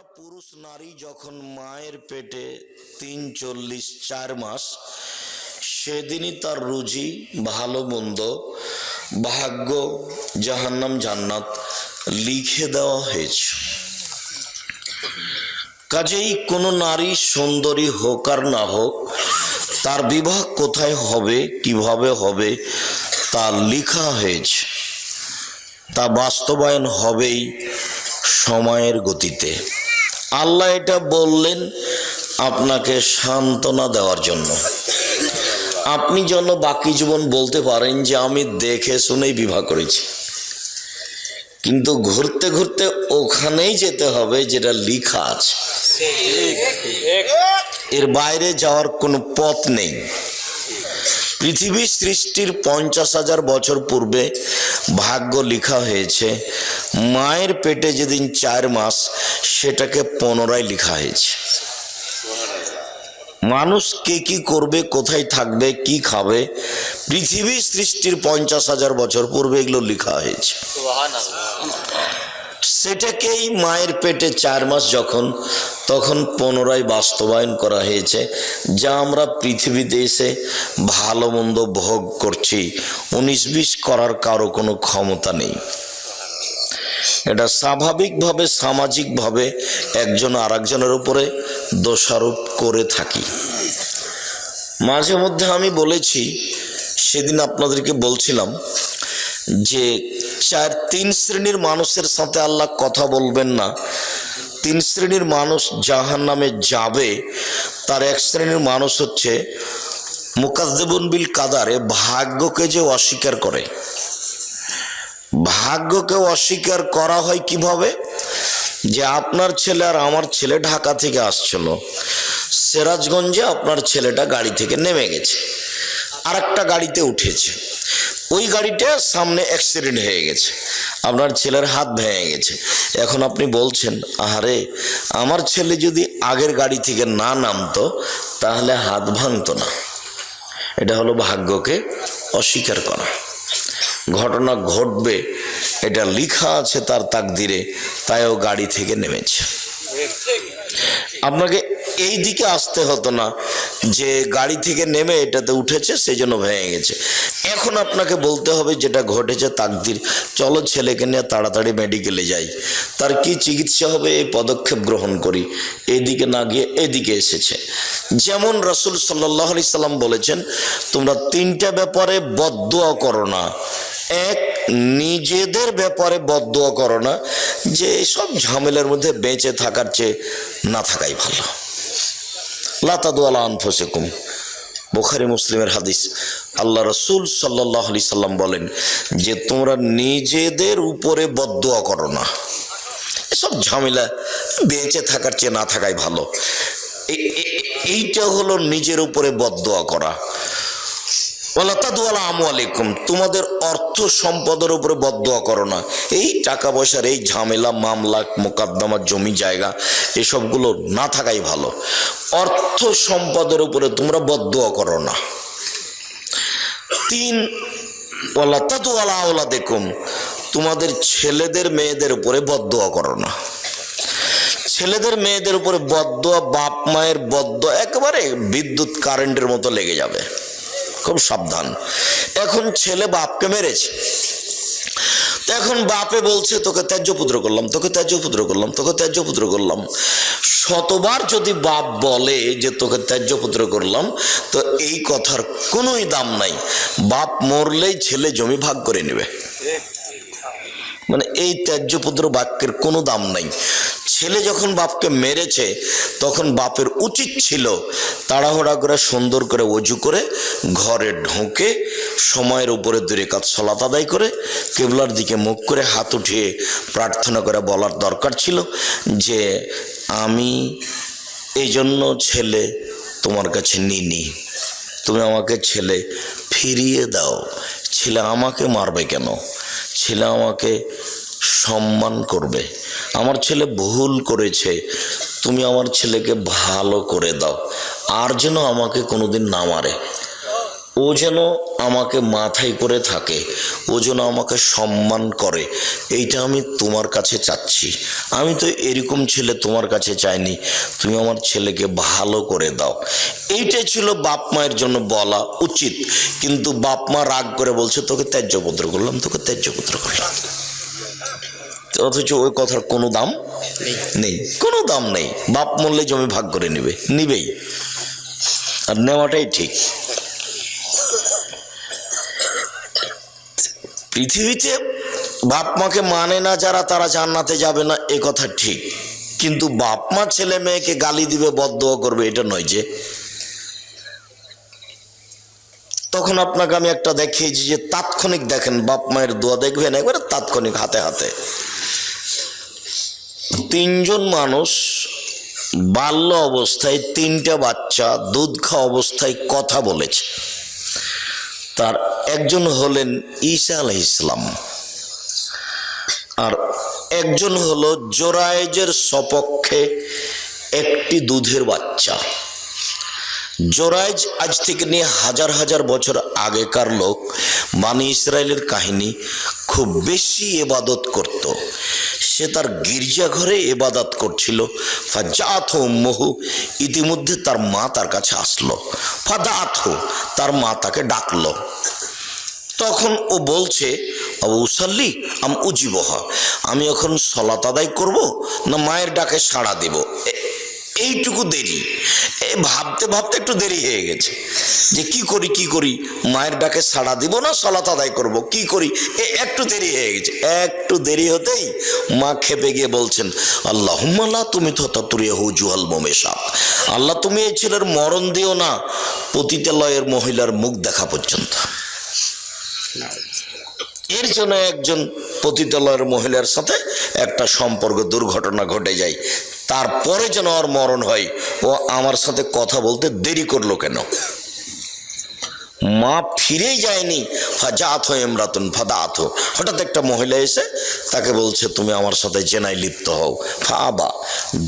একটা পুরুষ নারী যখন মায়ের পেটে ৩-৪ মাস, সেদিনই তার রুজি, ভালো মন্দ, ভাগ্য, জাহান্নাম জান্নাত লিখে দেওয়া হয়েছে। কাজেই কোনো নারী সুন্দরী হোক আর না হোক, তার বিবাহ কোথায় হবে, কিভাবে হবে, তা লেখা হয়েছে। তা বাস্তবায়ন হবেই সময়ের গতিতে। আল্লাহ এটা বললেন আপনাকে সান্ত্বনা দেওয়ার জন্য, আপনি যেন বাকি জীবন বলতে পারেন যে আমি দেখে শুনেই বিবাহ করেছি। কিন্তু ঘুরতে ঘুরতে ওখানেই যেতে হবে যেটা লেখা আছে, এর বাইরে যাওয়ার কোনো পথ নেই। পৃথিবী সৃষ্টির 50,000 বছর পূর্বে ভাগ্য লেখা হয়েছে। মায়ের পেটে যেদিন 4 মাস, সেটাকে পুনরায় লেখা হয়েছে। মানুষ কে কি করবে, কোথায় থাকবে, কি খাবে, পৃথিবী সৃষ্টির 50,000 বছর পূর্বে এগুলো লেখা হয়েছে। সেটাকেই মায়ের পেটে 4 মাস যখন, তখন পুনরায় বাস্তবায়ন করা হয়েছে। যা আমরা পৃথিবীতে এসে ভালো মন্দ ভোগ করছি, 19-20 করার কারো কোনো ক্ষমতা নেই। এটা স্বাভাবিকভাবে, সামাজিকভাবে একজন আর একজনের উপরে দোষারোপ করে থাকি। মাঝে মধ্যে আমি বলেছি, সেদিন আপনাদেরকে বলছিলাম যে 3 শ্রেণীর মানুষের সাথে আল্লাহ কথা বলবেন না। 3 শ্রেণীর মানুষ জাহান্নামে যাবে। তার এক শ্রেণীর মানুষ হচ্ছে মুকাজ্জিবুন বিল কাদারে, ভাগ্যকে যে অস্বীকার করে। ভাগ্যকে অস্বীকার করা হয় কিভাবে? যে আপনার ছেলে আর আমার ছেলে ঢাকা থেকে আসছিল, সিরাজগঞ্জে আপনার ছেলেটা গাড়ি থেকে নেমে গেছে, আর একটা গাড়িতে উঠেছে। ওই গাড়িটা সামনে অ্যাক্সিডেন্ট হয়ে গেছে, আপনার ছেলের হাত ভেঙে গেছে। এখন আপনি বলছেন, আরে আমার ছেলে যদি আগের গাড়ি থেকে না নামতো তাহলে হাত ভাঙতো না। এটা হলো ভাগ্যকে অস্বীকার করা। ঘটনা ঘটবে, এটা লেখা আছে তার তাকদিরে, তাইও গাড়ি থেকে নেমেছে। আপনাকে এই দিকে আসতে হতো না যে গাড়ি থেকে নেমে এটাতে উঠেছে সেই জন্য ভেঙে গেছে। এখন আপনাকে বলতে হবে যেটা ঘটেছে তাকদির, চলো ছেলেকে নিয়ে তাড়াতাড়ি মেডিকেলে যাই, তার কি চিকিৎসা হবে এই পদক্ষেপ গ্রহণ করি। এইদিকে না গিয়ে এদিকে এসেছে। যেমন রাসূল সাল্লাল্লাহু আলাইহি সাল্লাম বলেছেন, তোমরা 3টা ব্যাপারে বদদুয়া করো না। এক, নিজেদের ব্যাপারে বদদুয়া করো না, যে সব ঝামেলার মধ্যে বেঁচে থাকার চেয়ে না থাকাই ভালো। লা তাদু আলা আনফুসিকুম, বুখারী মুসলিমের হাদিস। আল্লাহ রাসূল সাল্লাল্লাহু আলাইহি সাল্লাম বলেন যে তোমরা নিজেদের উপরে বদদুয়া করো না, সব ঝামেলা বেঁচে থাকার চেয়ে না থাকাই ভালো। এইটা হলো নিজের উপরে বদদুয়া করা। ওয়ালা তাদু আলা আমওয়ালিকুম, তোমাদের অর্থ সম্পদের উপরে বদদুয়া করো না। এই টাকা পয়সার এই ঝামেলা, মামলা, মোকদ্দমা, জমি জায়গা, এসবগুলো না থাকাই ভালো। অর্থ সম্পদের উপরে তোমরা বদদুয়া করো না। 3, ওয়ালা তাদু আলা আওলাদিকুম, তোমাদের ছেলেদের মেয়েদের উপরে বদদুয়া করো না। ছেলেদের মেয়েদের উপরে বদদুয়া, বাপ মায়ের বদদুয়া একেবারে বিদ্যুৎ কারেন্টের মতো লেগে যাবে, খুব সাবধান। এখন ছেলে বাপকে মেরেছে, এখন বাপে বলছে তোকে ত্যায্য পুত্র করলাম, তোকে ত্যায্য পুত্র করলাম, তোকে ত্যায্য পুত্র করলাম। শতবার যদি বাপ বলে যে তোকে ত্যায্য পুত্র করলাম, তো এই কথার কোনোই দাম নাই। বাপ মরলেই ছেলে জমি ভাগ করে নেবে, মানে এই ত্যায্য পুত্র বাক্যের কোনো দাম নাই। ছেলে যখন বাপকে মেরেছে, তখন বাপের উচিত ছিল তাড়াহুড়া করে সুন্দর করে ওযু করে ঘরে ঢুকে সময়ের উপরে 2 রাকাত সালাত আদায় করে কিবলার দিকে মুখ করে হাত উঠিয়ে প্রার্থনা করে বলার দরকার ছিল যে আমি এই জন্য ছেলে তোমার কাছে নিনি, তুমি আমাকে ছেলে ফিরিয়ে দাও। ছেলে আমাকে মারবে কেন? ছেলে আমাকে সম্মান করবে। আমার ছেলে ভুল করেছে, তুমি আমার ছেলেকে ভালো করে দাও, আর যেন আমাকে কোনোদিন না মারে। ও যেন আমাকে মাথায় করে থাকে, ও যেন আমাকে সম্মান করে, এইটা আমি তোমার কাছে চাচ্ছি। আমি তো এরকম ছেলে তোমার কাছে চাইনি, তুমি আমার ছেলেকে ভালো করে দাও। এইটাই ছিল বাপ মায়ের জন্য বলা উচিত। কিন্তু বাপ মা রাগ করে বলছে তোকে ত্যায্যপুত্র করলাম, তোকে ত্যায্যপুত্র করলাম, অথচ ওই কথার কোনো দাম নেই, কোনো দাম নেই। বাপ মরলে জমি ভাগ করে নিবেই, আর নেওয়াটাই ঠিক। পৃথিবীতে বাপ মাকে মানে না যারা, তারা জান্নাতে যাবে না, এ কথা ঠিক। কিন্তু বাপ মা ছেলে মেয়েকে গালি দিবে, বদদোয়া করবে, এটা নয় যে। তখন আপনাকে আমি একটা দেখিয়েছি যে তাৎক্ষণিক দেখেন, বাপ মায়ের দোয়া দেখবেন একবারে তাৎক্ষণিক, হাতে হাতে। 3 জন মানুষ বাল্য অবস্থায় 3টা বাচ্চা দুধ খাওয়া অবস্থায় কথা বলেছে। তার একজন হলেন ঈসা আলাইহিস সালাম, আর একজন হলো জোরায়েজের সপক্ষে একটি দুধের বাচ্চা। জোরায়েজ আজ থেকে নিয়ে হাজার হাজার বছর আগেকার লোক, বানি ইসরায়েলের কাহিনী, খুব বেশি ইবাদত করত। সে তার গির্জাঘরে ইবাদত করছিল। ফাজাত উম্মুহু, ইতিমধ্যে তার মা তার কাছে আসলো। ফাদাত, তার মা তাকে ডাকলো। তখন ও বলছে আবু উসাল্লি আম উজিবহা, আমি এখন সলাত আদায় করব না মায়ের ডাকে সাড়া দেব। এইটুকু দেরি, ভাবতে ভাবতে একটু দেরি হয়ে গেছে যে কি করি, মায়ের ডাকে সাড়া দিব না সলাত আদায় করব, কি করি, একটু দেরি হয়ে গেছে। একটু দেরি হতেই মা খেপে গিয়ে বলছেন আল্লাহুম্মা লা তুমি তাতুরিয়াহু জুহাল মুমেশা, আল্লাহ তুমি এই ছেলের মরণ দিও না পতিতালয়ের মহিলার মুখ দেখা পর্যন্ত। এর জন্য একজন পতিতালয়ের মহিলার সাথে একটা সম্পর্ক, দুর্ঘটনা ঘটে যায়, তারপরে যেন ওর মরণ হয়। ও আমার সাথে কথা বলতে দেরি করলো কেন? মা ফিরেই যায়নি। ফাজাত ইমরাতুন ফাদাত, হঠাৎ একটা মহিলা এসে তাকে বলছে তুমি আমার সাথে জেনায় লিপ্ত হও। ফাবা,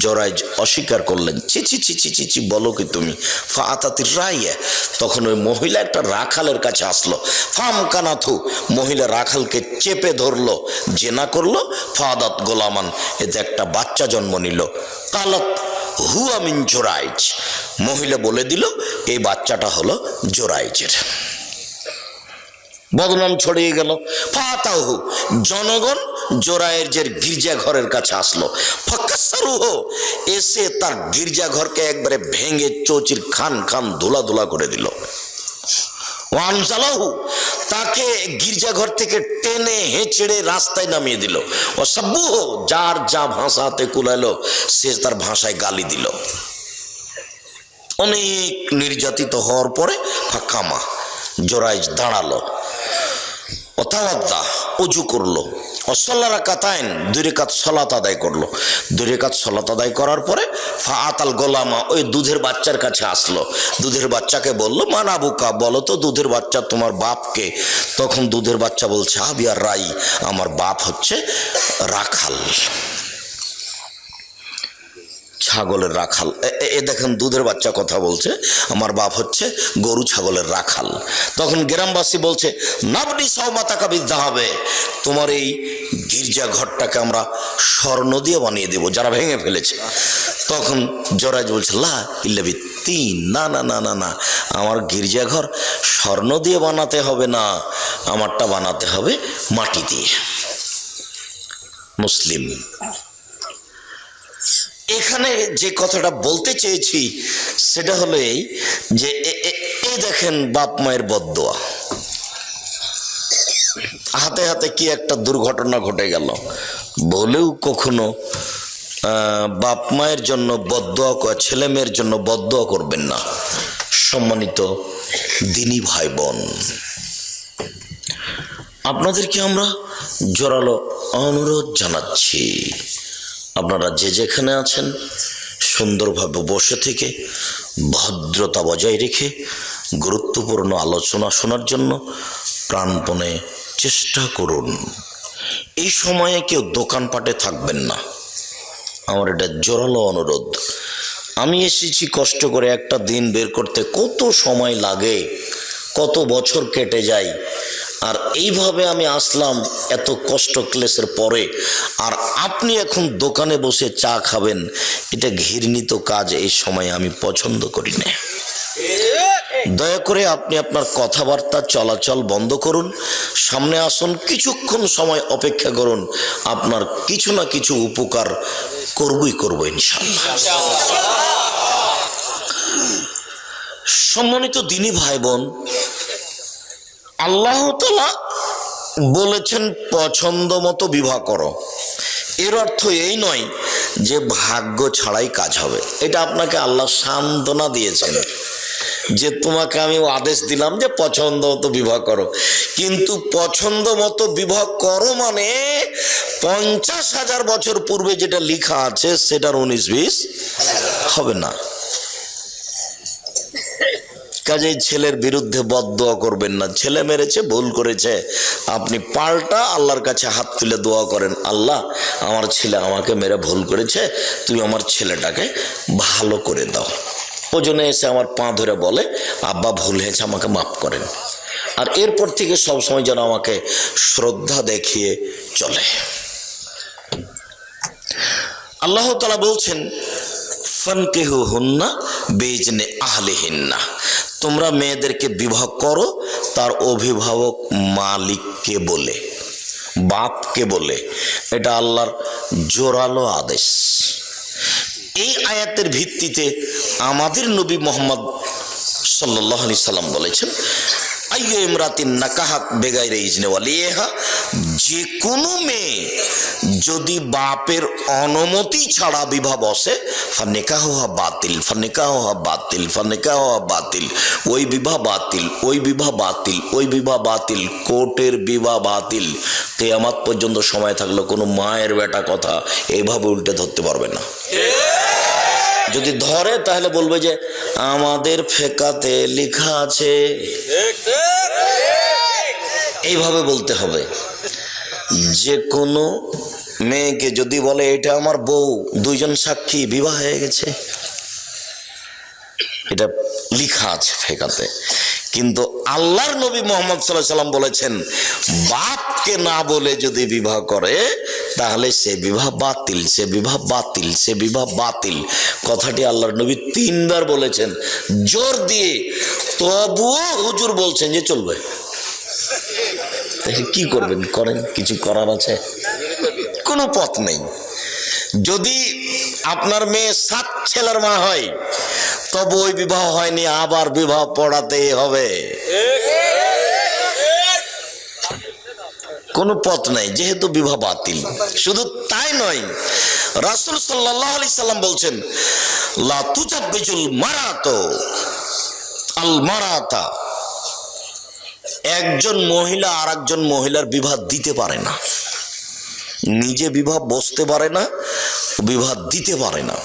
জোরায়েজ অস্বীকার করলেন, ছি ছি ছি ছি ছি ছি, বলো কি তুমি? ফাআতাতির রাইয়া, তখন ওই মহিলা একটা রাখালের কাছে আসলো। ফাম কানাথু, মহিলা রাখালকে চেপে ধরলো, জেনা করলো। ফাদাত গোলামান, এতে একটা বাচ্চা জন্ম নিল। কালত হুয়া মিন জোরায়েজ, মহিলা বলে দিল এই বাচ্চাটা হলো জোরায়েজের। বদনাম ছড়িয়ে গেল। ফাতাহু, জনগণ জোরায়েজের গির্জাঘরের কাছে আসলো। ফাকাসসারুহু, এসে তার গির্জাঘরকে একবারে ভেঙে চৌচির খান খান ধুলা ধুলা করে দিল। ওয়ানজালাহু, তাকে গির্জাঘর থেকে টেনে হেঁচড়ে রাস্তায় নামিয়ে দিল। ও সাব্বুহু, যার যা ভাষাতে কুলালো সে তার ভাষায় গালি দিল। অনেক নির্যাতিত হওয়ার পরে ফাকামা, জোরায়েজ দাঁড়ালো। অতাওয়াদ্দা, অজু করলো। অসল্লা রাকাতাইন, 2 রাকাত সালাত আদায় করলো। 2 রাকাত সালাত আদায় করার পরে ফাআতাল গোলামা, ওই দুধের বাচ্চার কাছে আসলো। দুধের বাচ্চাকে বললো মান আবুকা, বলো তো দুধের বাচ্চা তোমার বাপকে? তখন দুধের বাচ্চা বলছে আবিয়ার রাই, আমার বাপ হচ্ছে রাখাল, ছাগলের রাখাল। এ দেখেন দুধের বাচ্চা কথা বলছে, আমার বাপ হচ্ছে গরু ছাগলের রাখাল। তখন গ্রামবাসী বলছে নাবনি সওমাতাকা বিদ্যাহাবে, তোমার এই গির্জা ঘরটাকে আমরা স্বর্ণ দিয়ে বানিয়ে দেব, যারা ভেঙে ফেলেছে। তখন জোরায়েজ বলছে লা ইল্লা বিত্তিন, না না না না না, আমার গির্জাঘর স্বর্ণ দিয়ে বানাতে হবে না, আমারটা বানাতে হবে মাটি দিয়ে। মুসলিম। এখানে যে কথাটা বলতে চেয়েছি সেটা হলো এই যে এই দেখেন বাপ মায়ের বদদোয়া, হাতে হাতে কি একটা দুর্ঘটনা ঘটে গেল। বলেও কখনো বাপ মায়ের জন্য বদদোয়া, ছেলে মেয়ের জন্য বদদোয়া করবেন না। সম্মানিত দিনী ভাই বোন, আপনাদেরকে আমরা জোরালো অনুরোধ জানাচ্ছি, আপনারা যে যেখানে আছেন সুন্দরভাবে বসে থেকে ভদ্রতা বজায় রেখে গুরুত্বপূর্ণ আলোচনা শোনার জন্য প্রাণপণে চেষ্টা করুন। এই সময়ে কেউ দোকানপাটে থাকবেন না, আমার এটা জোরালো অনুরোধ। আমি এসেছি কষ্ট করে, একটা দিন বের করতে কত সময় লাগে কত বছর কেটে যায়, আর এইভাবে আমি আসলাম এত কষ্ট ক্লেশের পরে, আর আপনি এখন দোকানে বসে চা খাবেন, এটা ঘৃণিত কাজ। এই সময় আমি পছন্দ করি না। দয়া করে আপনি আপনার কথাবার্তা চলাচল বন্ধ করুন, সামনে আসুন, কিছুক্ষণ সময় অপেক্ষা করুন, আপনার কিছু না কিছু উপকার করবই করব ইনশাআল্লাহ। সম্মানিত দিনী ভাই বোন, আল্লাহ তাআলা বলেছেন পছন্দ মতো বিবাহ করো। এর অর্থ এই নয় যে ভাগ্য ছাড়াই কাজ হবে। এটা আপনাকে আল্লাহ সান্ত্বনা দিয়েছেন যে তোমাকে আমি আদেশ দিলাম যে পছন্দ মতো বিবাহ করো, কিন্তু পছন্দ মতো বিবাহ করো মানে 50,000 বছর পূর্বে যেটা লেখা আছে সেটার 19-20 হবে না। কাজেই ছেলের বিরুদ্ধে বদদোয়া করবেন না। ছেলে মেরেছে, ভুল করেছে, আপনি পাল্টা আল্লাহর কাছে হাত তুলে দোয়া করেন, আল্লাহ আমার ছেলে আমাকে মেরে ভুল করেছে, তুমি আমার ছেলেটাকে ভালো করে দাও। ওজনে এসে আমার পা ধরে বলে, আব্বা ভুল হয়েছে, আমাকে মাফ করেন। আর এরপর থেকে সবসময় যেন আমাকে শ্রদ্ধা দেখিয়ে চলে। আল্লাহ তাআলা বলছেন ফানকিহুহুন্না বিইজনি আহলিহিন্না, তোমরা মেয়েদেরকে বিবাহ করো তার অভিভাবক মালিককে বলে, বাপকে বলে। এটা আল্লাহর জোরালো আদেশ। এই আয়াতের ভিত্তিতে আমাদের নবী মুহাম্মদ সাল্লাল্লাহু আলাইহি সাল্লাম বলেছেন, আইয়ু ইমরাতিন নাকাহাত বেগাইরে ইজনে ওয়ালিহা, যে কোনো মেয়ে যদি বাপের অনুমতি ছাড়া বিবাহ বসে, ফানিকাহুহা বাতিল, ফানিকাহুহা বাতিল, ফানিকাহুহা বাতিল, ওই বিবাহ বাতিল, ওই বিবাহ বাতিল, ওই বিবাহ বাতিল, কোর্টের বিবাহ বাতিল। কিয়ামত পর্যন্ত সময় থাকলে কোনো মায়ের বেটা কথা এইভাবে উল্টে ধরতে পারবে না। যদি ধরে তাহলে বলবে যে আমাদের ফেকাতে লেখা আছে, এইভাবে বলতে হবে। যে কোনো মেয়েকে যদি বলে এটা আমার বউ, দুইজন সাক্ষী, বিবাহ হয়ে গেছে, এটা লেখা আছে ফেকাতে। কিন্তু আল্লাহর নবী মুহাম্মদ সাল্লাল্লাহু আলাইহি সাল্লাম বলেছেন, বাপকে না বলে যদি বিবাহ করে তাহলে সে বিবাহ বাতিল, সে বিবাহ বাতিল, সে বিবাহ বাতিল। কথাটি আল্লাহর নবী 3 বার বলেছেন জোর দিয়ে। তবুও হুজুর বলছেন যে চলবে। কি করবেন? করেন, কিছু করার আছে? কোনো পথ নেই। যদি আপনার মেয়ে 7 ছেলের মা হয় তবে ওই বিবাহ হয়নি, আবার বিবাহ পড়াতেই হবে। কোনো পথ নাই, যেহেতু বিবাহ বাতিল। শুধু তাই নয়, রাসূল সাল্লাল্লাহু আলাইহি সাল্লাম বলছেন, লা তুজাব্বিজুল মারাতু আল মারাতা, একজন মহিলা আর একজন মহিলার বিবাহ দিতে পারে না, নিজে বিবাহ বসতে পারে না, বিবাহ দিতে পারে না।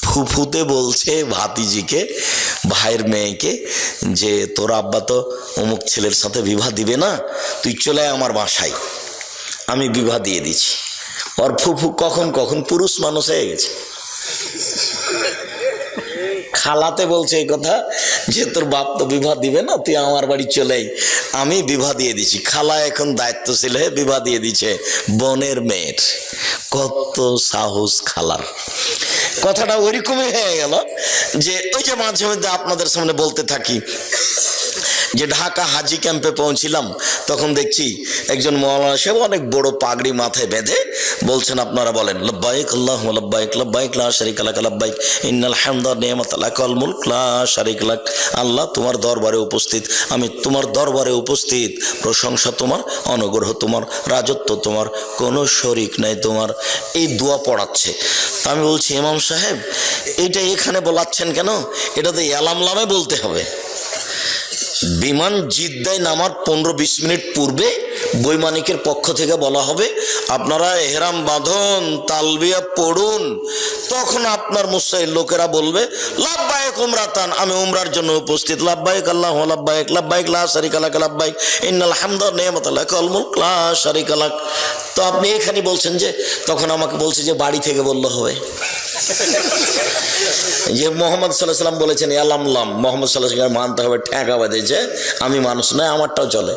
ফুফুতে বলছে ভাতিজিকে, ভাইয়ের মেয়েকে, যে তোর আব্বা তো অমুক ছেলের সাথে বিবাহ দিবে না, তুই চলে আয় আমার বাসায়, আমি বিবাহ দিয়ে দিচ্ছি। ওর ফুফু কখন কখন পুরুষ মানুষ হয়ে গেছে, খালাতে বলছে এই কথা যে তোর বাপ তো বিবাহ দিবে না, তুই আমার বাড়ি চলে আয়, আমি বিবাহ দিয়ে দিচ্ছি। খালা এখন দায়িত্বশীল হয়ে বিবাহ দিয়ে দিচ্ছে বোনের মেয়ের। কত সাহস খালার! কথাটা ওইরকমই হয়ে গেল যে ওই যে মাঝে মধ্যে আপনাদের সামনে বলতে থাকি যে ঢাকা হাজি ক্যাম্পে পৌঁছিলাম, তখন দেখছি একজন মাওলানা সাহেব অনেক বড় পাগড়ি মাথায় বেঁধে বলছেন, আপনারা বলেন লব্বাইক আল্লাহুম্মা লব্বাইক, লব্বাইক লা শারীকা লাক লব্বাইক, ইন্নাল হামদা ওয়া নি'মাতা লাক ওয়াল মুলক লা শারীকা লাক। আল্লাহ তোমার দরবারে উপস্থিত, আমি তোমার দরবারে উপস্থিত, প্রশংসা তোমার, অনুগ্রহ তোমার, রাজত্ব তোমার, কোনো শরীক নাই তোমার। এই দোয়া পড়াচ্ছে। তা আমি বলছি, ইমাম সাহেব এইটা এখানে বলাচ্ছেন কেন? এটা তো এলামলামে বলতে হবে। বিমান জিদ্দায় নামার 15-20 মিনিট পূর্বে বৈমানিকের পক্ষ থেকে বলা হবে আপনারা এহরাম বাঁধুন, তালবিয়া পড়ুন। তখন আপনার মুসাইল লোকেরা বলবে লাব্বাইক উমরাতান, আমি উমরার জন্য উপস্থিত, লাব্বাইক আল্লাহুম্মা লাব্বাইক, লাব্বাইক লা শারীকা লাক লাব্বাইক, ইন্নাল হামদা ওয়া নি'মাতা লাক ওয়াল মুলক লা শারীকা লাক। তো আপনি এখানে বলছেন যে, তখন আমাকে বলছে যে বাড়ি থেকে বললে হবে। যে মোহাম্মদ সাল্লাল্লাহু আলাইহি ওয়াসাল্লাম বলেছেন ইয়ালামলাম, মোহাম্মদ সাল্লাল্লাহু আলাইহি ওয়াসাল্লাম মানতে হবে, ঠেকা বাঁধেছে, আমি মানুষ নয়, আমারটাও চলে।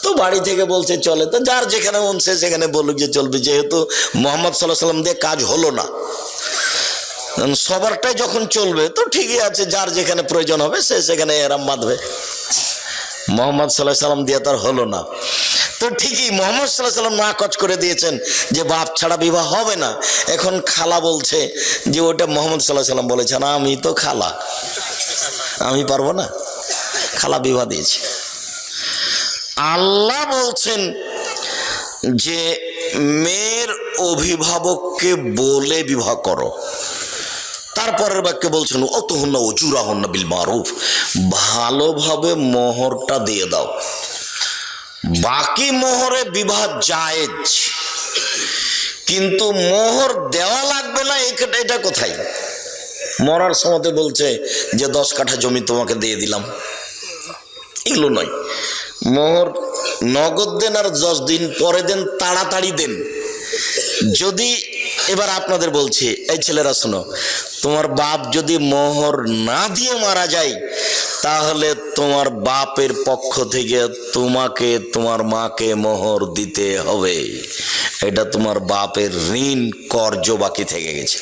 তো বাড়ি থেকে বলছে চলে, তো যার যেখানে মন সে সেখানে বলুক যে চলবে, যেহেতু মোহাম্মদ সাল্লাল্লাহু আলাইহি ওয়াসাল্লাম দিয়ে কাজ হলো না, সবারটাই যখন চলবে তো ঠিকই আছে, যার যেখানে প্রয়োজন হবে সে সেখানে এহরাম বাঁধবে। মোহাম্মদ সাল্লাল্লাহু আলাইহি ওয়াসাল্লাম দিয়ে তার হলো না, তো ঠিকই মোহাম্মদ সাল্লাল্লাহু আলাইহি ওয়াসাল্লাম নাকচ করে দিয়েছেন যে বাপ ছাড়া বিবাহ হবে না। এখন খালা বলছে যে ওটা মোহাম্মদ সাল্লাল্লাহু আলাইহি ওয়াসাল্লাম বলেছে, না আমি তো খালা, আমি পারবো না, খালা বিবাহ দিয়েছে। আল্লাহ বলছেন যে মেয়ের অভিভাবককে বলে বিবাহ করো। তারপরের বাক্যে বলছেন অতহুন্না উজুরাহুন্না বিল মারুফ, ভালোভাবে মোহরটা দিয়ে দাও। বাকি মোহরে বিবাহ জায়েজ, কিন্তু মোহর দেওয়া লাগবে না, এটা কোথায়? মরার সময় বলছে যে 10 কাঠা জমি তোমাকে দিয়ে দিলাম, এগুলো নয়। মোহর নগদ দেন আর 10 দিন পরে দেন, তাড়াতাড়ি দেন। যদি এবার আপনাদের বলছি, এই ছেলেরা শোনো, তোমার বাপ যদি মোহর না দিয়ে মারা যায়, তাহলে তোমার বাপের পক্ষ থেকে তোমাকে তোমার মাকে মোহর দিতে হবে। এটা তোমার বাপের ঋণ, কর্জ বাকি থেকে গেছে।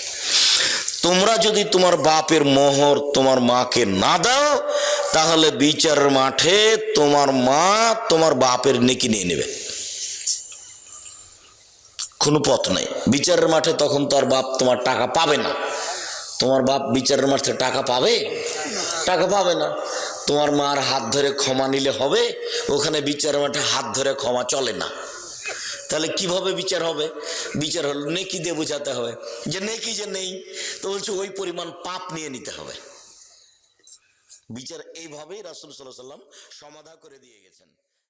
তোমরা যদি তোমার বাপের মোহর তোমার মাকে না দাও, তাহলে বিচারের মাঠে তোমার মা তোমার বাপের নেকি নিয়ে নেবে, কোনো পথ নেই। বিচারের মাঠে তখন তো আর বাপ তোমার টাকা পাবে না। তোমার বাপ বিচারের মাঠে টাকা পাবে? টাকা পাবে না। তোমার মার হাত ধরে ক্ষমা নিলে হবে? ওখানে বিচারের মাঠে হাত ধরে ক্ষমা চলে না। তাহলে কিভাবে বিচার হবে? বিচার হলো নেকি দিয়ে বোঝাতে হবে, যে নেকি যে নেই, তো বলছে ওই পরিমাণ পাপ নিয়ে নিতে হবে। বিচার এইভাবেই রাসূল সাল্লাল্লাহু আলাইহি ওয়াসাল্লাম সমাধা করে দিয়ে গেছেন।